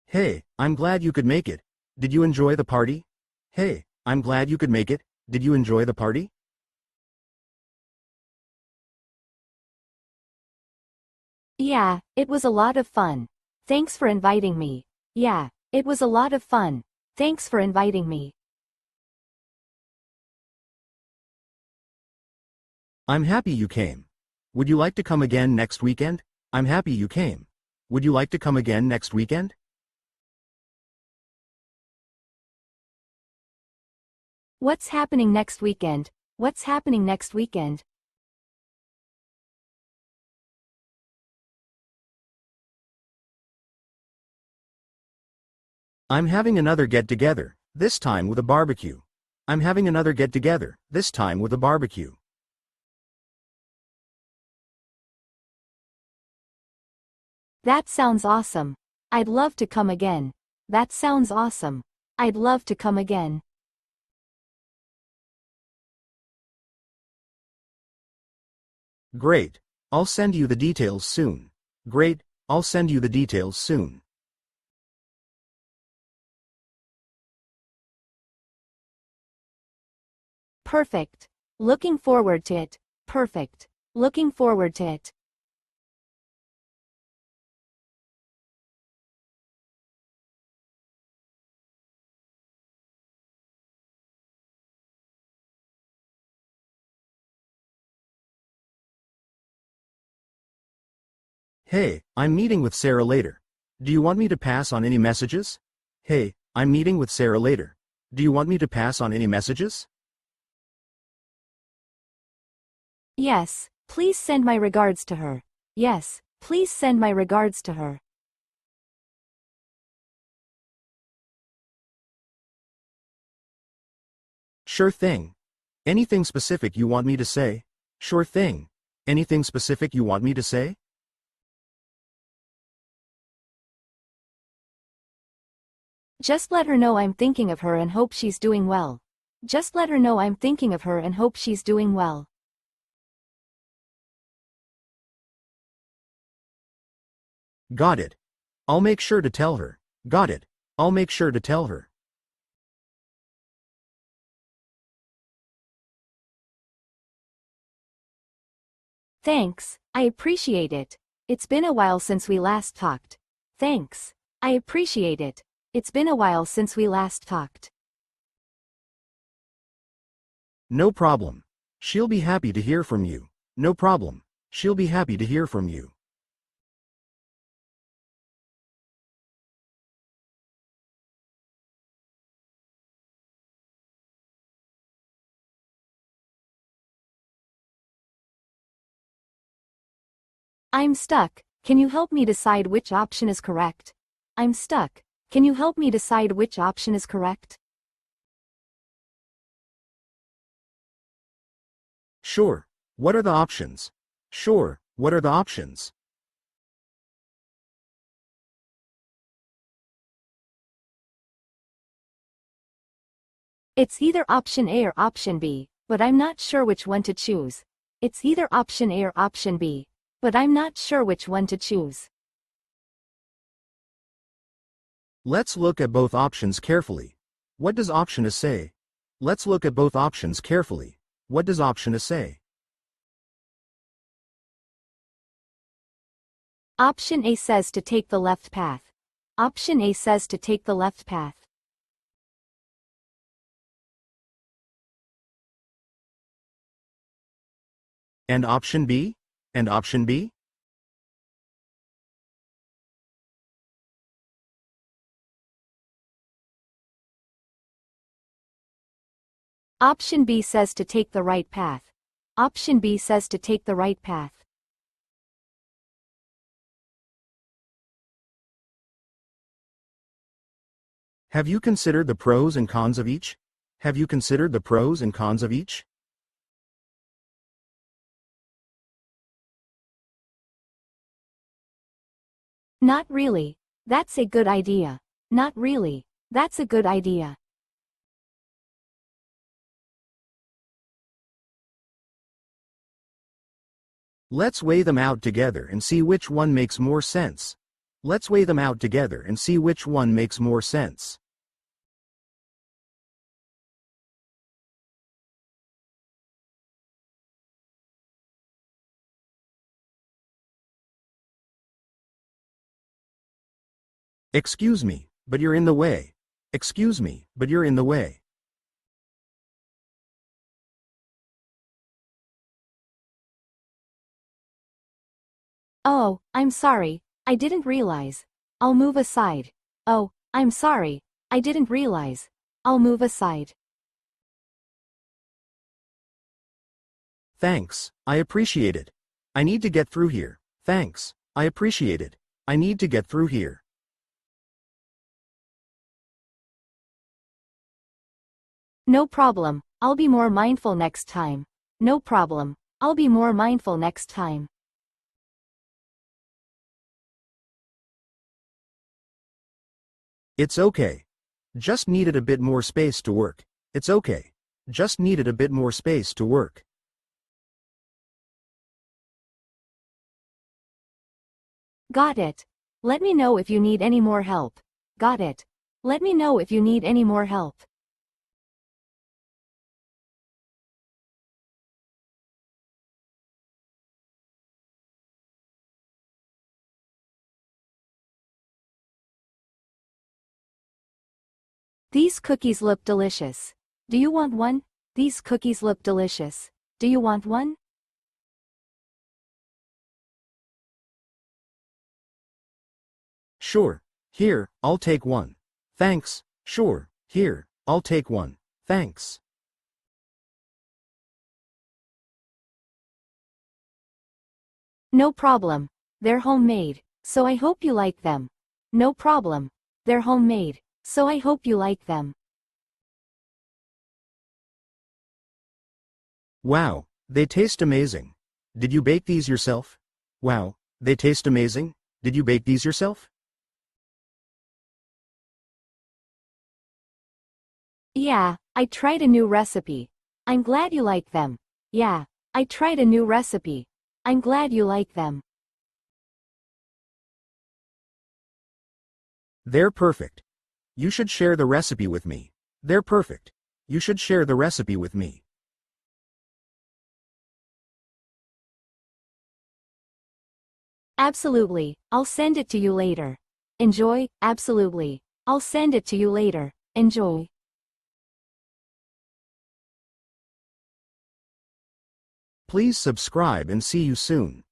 Hey, I'm glad you could make it. Did you enjoy the party? Hey, I'm glad you could make it. Did you enjoy the party? Yeah, it was a lot of fun. Thanks for inviting me. Yeah, it was a lot of fun. Thanks for inviting me. I'm happy you came. Would you like to come again next weekend? I'm happy you came. Would you like to come again next weekend? What's happening next weekend? What's happening next weekend? I'm having another get-together, this time with a barbecue. I'm having another get-together, this time with a barbecue. That sounds awesome. I'd love to come again. That sounds awesome. I'd love to come again. Great. I'll send you the details soon. Great, I'll send you the details soon. Perfect. Looking forward to it. Perfect. Looking forward to it. Hey, I'm meeting with Sarah later. Do you want me to pass on any messages? Hey, I'm meeting with Sarah later. Do you want me to pass on any messages? Yes, please send my regards to her. Yes, please send my regards to her. Sure thing. Anything specific you want me to say? Sure thing. Anything specific you want me to say? Just let her know I'm thinking of her and hope she's doing well. Just let her know I'm thinking of her and hope she's doing well. Got it. I'll make sure to tell her. Got it. I'll make sure to tell her. Thanks, I appreciate it. It's been a while since we last talked. Thanks, I appreciate it. It's been a while since we last talked. No problem. She'll be happy to hear from you. No problem. She'll be happy to hear from you. I'm stuck. Can you help me decide which option is correct? I'm stuck. Can you help me decide which option is correct? Sure. What are the options? Sure. What are the options? It's either option A or option B, but I'm not sure which one to choose. It's either option A or option B, but I'm not sure which one to choose. Let's look at both options carefully. What does option A say? Let's look at both options carefully. What does option A say? Option A says to take the left path. Option A says to take the left path. And option B? And option B? Option B says to take the right path. Option B says to take the right path. Have you considered the pros and cons of each? Have you considered the pros and cons of each? Not really. That's a good idea. Not really. That's a good idea. Let's weigh them out together and see which one makes more sense. Let's weigh them out together and see which one makes more sense. Excuse me, but you're in the way. Excuse me, but you're in the way. Oh, I'm sorry, I didn't realize. I'll move aside. Oh, I'm sorry, I didn't realize. I'll move aside. Thanks, I appreciate it. I need to get through here. Thanks, I appreciate it. I need to get through here. No problem, I'll be more mindful next time. No problem, I'll be more mindful next time. It's okay. Just needed a bit more space to work. It's okay. Just needed a bit more space to work. Got it. Let me know if you need any more help. Got it. Let me know if you need any more help. These cookies look delicious. Do you want one? These cookies look delicious. Do you want one? Sure. Here, I'll take one. Thanks. Sure. Here, I'll take one. Thanks. No problem. They're homemade, so I hope you like them. No problem. They're homemade, so I hope you like them. Wow, they taste amazing. Did you bake these yourself? Wow, they taste amazing. Did you bake these yourself? Yeah, I tried a new recipe. I'm glad you like them. Yeah, I tried a new recipe. I'm glad you like them. They're perfect. You should share the recipe with me. They're perfect. You should share the recipe with me. Absolutely, I'll send it to you later. Enjoy, absolutely. I'll send it to you later. Enjoy. Please subscribe and see you soon.